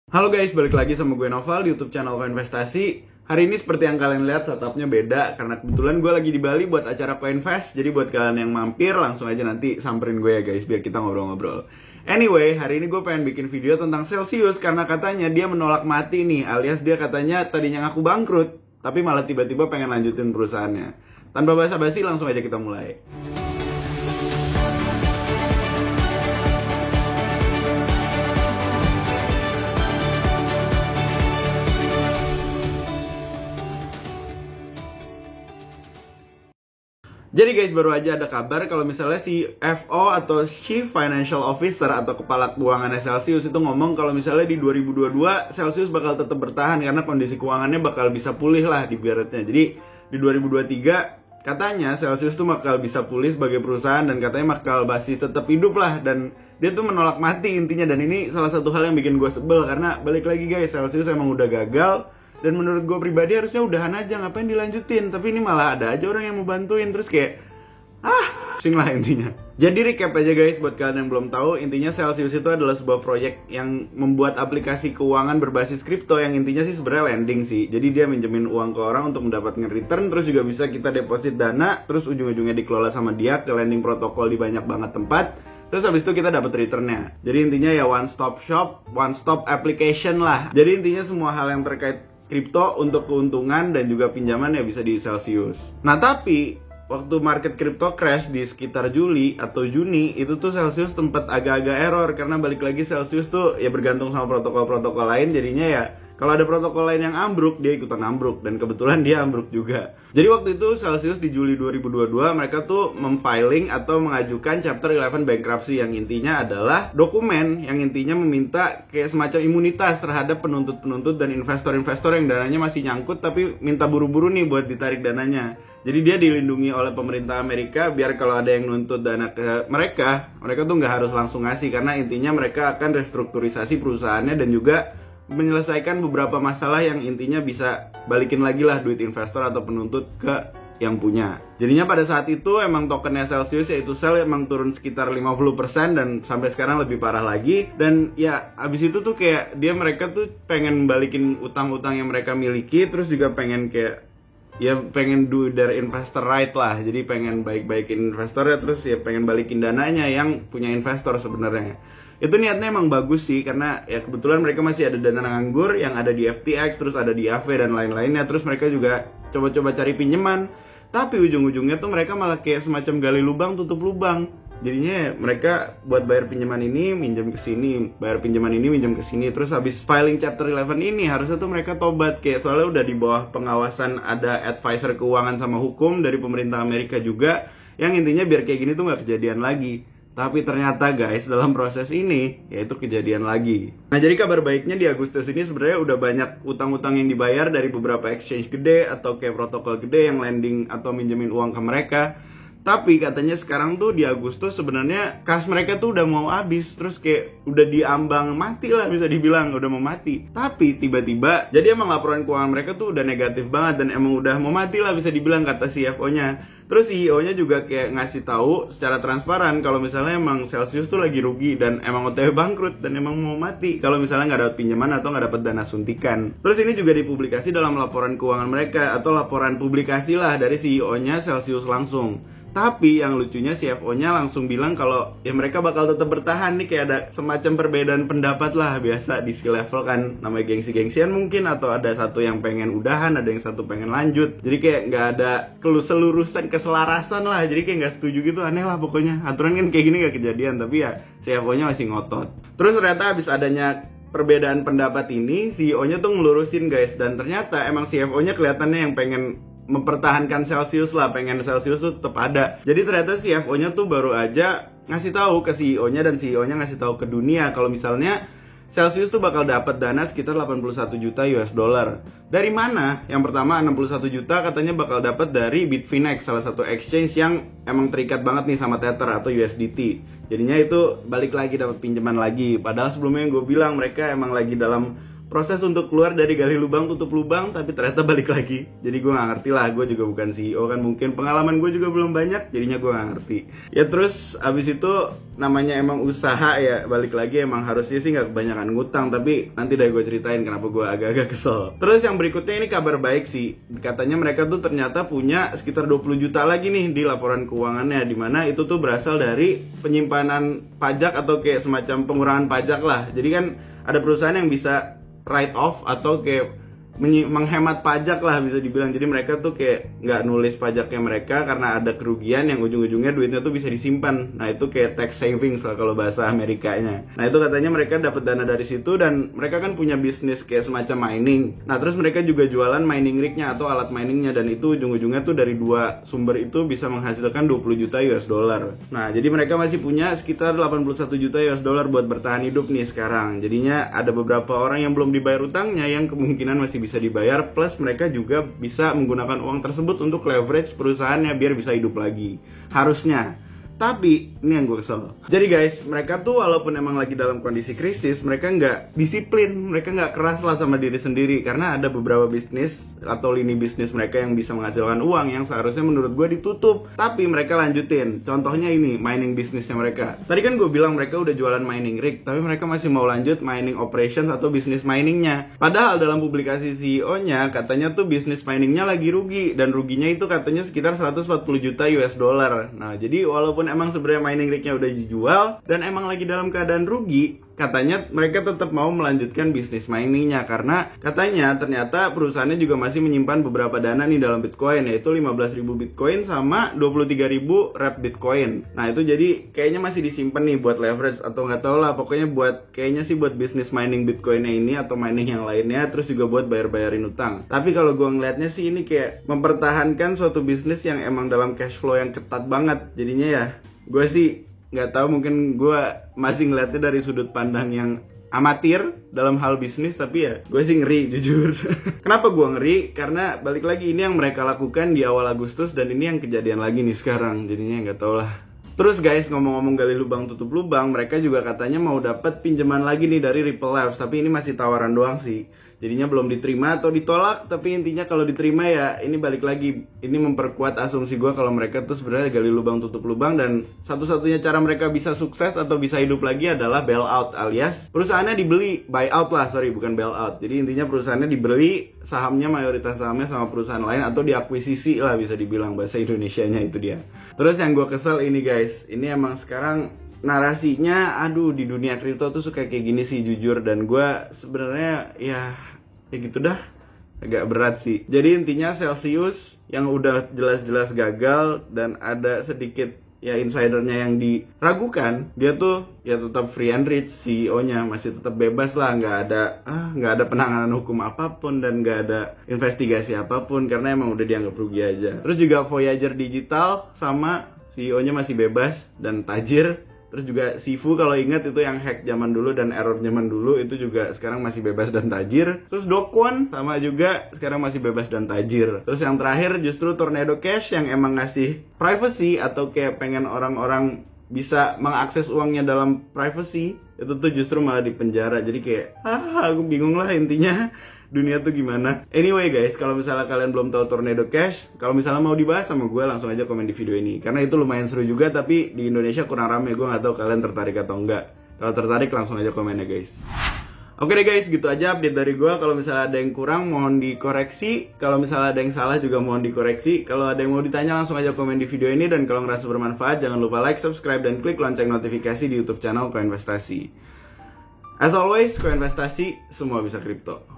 Halo guys, balik lagi sama gue Noval di YouTube channel Koinvestasi. Hari ini seperti yang kalian lihat setupnya beda karena kebetulan gue lagi di Bali buat acara Koinvest. Jadi buat kalian yang mampir langsung aja nanti samperin gue ya guys biar kita ngobrol-ngobrol. Anyway, hari ini gue pengen bikin video tentang Celsius karena katanya dia menolak mati nih, alias dia katanya tadinya ngaku bangkrut tapi malah tiba-tiba pengen lanjutin perusahaannya. Tanpa basa-basi langsung aja kita mulai. Jadi guys, baru aja ada kabar kalau misalnya si FO atau Chief Financial Officer atau kepala keuangan Celsius itu ngomong kalau misalnya di 2022 Celsius bakal tetap bertahan karena kondisi keuangannya bakal bisa pulih lah di baratnya. Jadi di 2023 katanya Celsius tuh bakal bisa pulih sebagai perusahaan dan katanya bakal masih tetap hidup lah, dan dia tuh menolak mati intinya. Dan ini salah satu hal yang bikin gue sebel karena balik lagi guys, Celsius emang udah gagal. Dan menurut gue pribadi harusnya udahan aja, ngapain dilanjutin. Tapi ini malah ada aja orang yang mau bantuin. Terus kayak, pusing lah intinya. Jadi recap aja guys, buat kalian yang belum tahu, intinya Celsius itu adalah sebuah proyek yang membuat aplikasi keuangan berbasis kripto. Yang intinya sih sebenarnya lending sih. Jadi dia minjemin uang ke orang untuk mendapatkan return. Terus juga bisa kita deposit dana, terus ujung-ujungnya dikelola sama dia ke lending protokol di banyak banget tempat. Terus habis itu kita dapat returnnya. Jadi intinya ya one stop shop, one stop application lah. Jadi intinya semua hal yang terkait kripto untuk keuntungan dan juga pinjaman ya bisa di Celsius. Nah tapi waktu market kripto crash di sekitar Juli atau Juni itu tuh Celsius tempat agak-agak error karena balik lagi Celsius tuh ya bergantung sama protokol-protokol lain. Jadinya ya kalau ada protokol lain yang ambruk, dia ikutan ambruk, dan kebetulan dia ambruk juga. Jadi waktu itu Celsius di Juli 2022 mereka tuh memfiling atau mengajukan Chapter 11 bankruptcy yang intinya adalah dokumen yang intinya meminta kayak semacam imunitas terhadap penuntut-penuntut dan investor-investor yang dananya masih nyangkut tapi minta buru-buru nih buat ditarik dananya. Jadi dia dilindungi oleh pemerintah Amerika biar kalau ada yang nuntut dana ke mereka tuh nggak harus langsung ngasih, karena intinya mereka akan restrukturisasi perusahaannya dan juga menyelesaikan beberapa masalah yang intinya bisa balikin lagi lah duit investor atau penuntut ke yang punya. Jadinya pada saat itu emang tokennya Celsius yaitu CEL emang turun sekitar 50% dan sampai sekarang lebih parah lagi. Dan ya abis itu tuh kayak mereka tuh pengen balikin utang-utang yang mereka miliki, terus juga pengen kayak ya pengen do their investor right lah. Jadi pengen baik-baikin investornya, terus ya pengen balikin dananya yang punya investor sebenarnya. Itu niatnya emang bagus sih karena ya kebetulan mereka masih ada dana nganggur yang ada di FTX, terus ada di AV dan lain-lainnya. Terus mereka juga coba-coba cari pinjaman, tapi ujung-ujungnya tuh mereka malah kayak semacam gali lubang tutup lubang. Jadinya ya, mereka buat bayar pinjaman ini minjem ke sini, bayar pinjaman ini minjem ke sini. Terus habis filing Chapter 11 ini harusnya tuh mereka tobat, kayak soalnya udah di bawah pengawasan ada advisor keuangan sama hukum dari pemerintah Amerika juga, yang intinya biar kayak gini tuh nggak kejadian lagi. Tapi ternyata guys, dalam proses ini yaitu kejadian lagi. Nah jadi kabar baiknya di Agustus ini sebenarnya udah banyak utang-utang yang dibayar dari beberapa exchange gede atau kayak protokol gede yang lending atau minjemin uang ke mereka. Tapi katanya sekarang tuh di Agustus sebenarnya kas mereka tuh udah mau habis, terus kayak udah diambang mati lah, bisa dibilang udah mau mati. Tapi tiba-tiba jadi emang laporan keuangan mereka tuh udah negatif banget dan emang udah mau mati lah bisa dibilang kata CFO-nya. Terus CEO-nya juga kayak ngasih tahu secara transparan kalau misalnya emang Celsius tuh lagi rugi dan emang OTW bangkrut dan emang mau mati kalau misalnya nggak dapat pinjaman atau nggak dapat dana suntikan. Terus ini juga dipublikasi dalam laporan keuangan mereka atau laporan publikasi lah dari CEO-nya Celsius langsung. Tapi yang lucunya CFO-nya langsung bilang kalau ya mereka bakal tetap bertahan nih, kayak ada semacam perbedaan pendapat lah, biasa di skill level kan namanya gengsi-gengsian mungkin, atau ada satu yang pengen udahan, ada yang satu pengen lanjut. Jadi kayak nggak ada keseluruhan keselarasan lah, jadi kayak nggak setuju gitu, aneh lah pokoknya. Aturan kan kayak gini nggak kejadian, tapi ya CFO-nya masih ngotot. Terus ternyata habis adanya perbedaan pendapat ini, CEO-nya tuh ngelurusin guys, dan ternyata emang CFO-nya kelihatannya yang pengen mempertahankan Celsius lah, pengen Celsius tuh tetap ada. Jadi ternyata CFO-nya tuh baru aja ngasih tahu ke CEO-nya dan CEO-nya ngasih tahu ke dunia kalau misalnya Celsius tuh bakal dapat dana sekitar 81 juta US dollar. Dari mana? Yang pertama 61 juta katanya bakal dapat dari Bitfinex, salah satu exchange yang emang terikat banget nih sama Tether atau USDT. Jadinya itu balik lagi dapat pinjaman lagi. Padahal sebelumnya yang gue bilang mereka emang lagi dalam proses untuk keluar dari gali lubang tutup lubang, tapi ternyata balik lagi. Jadi gue nggak ngerti lah, gue juga bukan CEO kan, mungkin pengalaman gue juga belum banyak, jadinya gue nggak ngerti. Ya terus abis itu namanya emang usaha ya, balik lagi emang harusnya sih nggak kebanyakan ngutang, tapi nanti deh gue ceritain kenapa gue agak-agak kesel. Terus yang berikutnya ini kabar baik sih, katanya mereka tuh ternyata punya sekitar 20 juta lagi nih di laporan keuangannya, dimana itu tuh berasal dari penyimpanan pajak atau kayak semacam pengurangan pajak lah. Jadi kan ada perusahaan yang bisa write off atau kayak menghemat pajak lah bisa dibilang. Jadi mereka tuh kayak nggak nulis pajaknya mereka karena ada kerugian yang ujung-ujungnya duitnya tuh bisa disimpan. Nah itu kayak tax savings lah kalau bahasa Amerikanya. Nah itu katanya mereka dapat dana dari situ, dan mereka kan punya bisnis kayak semacam mining. Nah terus mereka juga jualan mining rignya atau alat miningnya, dan itu ujung-ujungnya tuh dari dua sumber itu bisa menghasilkan 20 juta US dollar. Nah jadi mereka masih punya sekitar 81 juta US dollar buat bertahan hidup nih sekarang. Jadinya ada beberapa orang yang belum dibayar utangnya yang kemungkinan masih bisa dibayar, plus mereka juga bisa menggunakan uang tersebut untuk leverage perusahaannya biar bisa hidup lagi harusnya. Tapi ini yang gue kesel. Jadi guys, mereka tuh walaupun emang lagi dalam kondisi krisis, mereka nggak disiplin, mereka nggak keras lah sama diri sendiri, karena ada beberapa bisnis atau lini bisnis mereka yang bisa menghasilkan uang yang seharusnya menurut gue ditutup, tapi mereka lanjutin. Contohnya ini mining bisnisnya mereka. Tadi kan gue bilang mereka udah jualan mining rig, tapi mereka masih mau lanjut mining operations atau bisnis miningnya. Padahal dalam publikasi CEO-nya katanya tuh bisnis miningnya lagi rugi, dan ruginya itu katanya sekitar 140 juta US dollar. Nah jadi walaupun emang sebenarnya mining rignya udah dijual dan emang lagi dalam keadaan rugi, katanya mereka tetap mau melanjutkan bisnis miningnya karena katanya ternyata perusahaannya juga masih menyimpan beberapa dana nih dalam Bitcoin, yaitu 15.000 Bitcoin sama 23.000 wrapped Bitcoin. Nah itu jadi kayaknya masih disimpan nih buat leverage atau nggak tahu lah, pokoknya kayaknya sih buat bisnis mining Bitcoinnya ini atau mining yang lainnya, terus juga buat bayar-bayarin utang. Tapi kalau gue ngeliatnya sih ini kayak mempertahankan suatu bisnis yang emang dalam cash flow yang ketat banget. Jadinya ya gue sih nggak tahu, mungkin gue masih ngeliatnya dari sudut pandang yang amatir dalam hal bisnis, tapi ya gue sih ngeri jujur. Kenapa gue ngeri? Karena balik lagi ini yang mereka lakukan di awal Agustus, dan ini yang kejadian lagi nih sekarang, jadinya nggak tahu lah. Terus guys, ngomong-ngomong gali lubang tutup lubang, mereka juga katanya mau dapat pinjaman lagi nih dari Ripple Labs, tapi ini masih tawaran doang sih. Jadinya belum diterima atau ditolak, tapi intinya kalau diterima ya ini balik lagi, ini memperkuat asumsi gue kalau mereka tuh sebenarnya gali lubang tutup lubang, dan satu-satunya cara mereka bisa sukses atau bisa hidup lagi adalah bailout, alias perusahaannya dibeli, buyout lah, sorry bukan bailout. Jadi intinya perusahaannya dibeli, sahamnya mayoritas sahamnya sama perusahaan lain atau diakuisisi lah bisa dibilang, bahasa Indonesianya itu dia. Terus yang gue kesel ini guys, ini emang sekarang narasinya aduh di dunia kripto tuh suka kayak gini sih jujur, dan gue sebenarnya ya gitu dah, agak berat sih. Jadi intinya Celsius yang udah jelas-jelas gagal dan ada sedikit ya insidernya yang diragukan, dia tuh ya tetap free and rich, CEO-nya masih tetap bebas lah, nggak ada penanganan hukum apapun dan nggak ada investigasi apapun karena emang udah dianggap rugi aja. Terus juga Voyager Digital sama CEO-nya masih bebas dan tajir. Terus juga Sifu kalau ingat itu yang hack zaman dulu dan error zaman dulu, itu juga sekarang masih bebas dan tajir. Terus Do Kwon sama juga sekarang masih bebas dan tajir. Terus yang terakhir justru Tornado Cash yang emang ngasih privacy atau kayak pengen orang-orang bisa mengakses uangnya dalam privacy, itu tuh justru malah dipenjara. Jadi kayak aku bingung lah intinya dunia tuh gimana. Anyway guys, kalau misalnya kalian belum tahu Tornado Cash, kalau misalnya mau dibahas sama gue, langsung aja komen di video ini, karena itu lumayan seru juga, tapi di Indonesia kurang rame. Gue nggak tahu kalian tertarik atau enggak. Kalau tertarik langsung aja komen ya guys. Oke deh guys, gitu aja update dari gue. Kalau misalnya ada yang kurang mohon dikoreksi, kalau misalnya ada yang salah juga mohon dikoreksi. Kalau ada yang mau ditanya langsung aja komen di video ini, dan kalau ngerasa bermanfaat jangan lupa like, subscribe, dan klik lonceng notifikasi di YouTube channel Koinvestasi. As always, Koinvestasi, semua bisa kripto.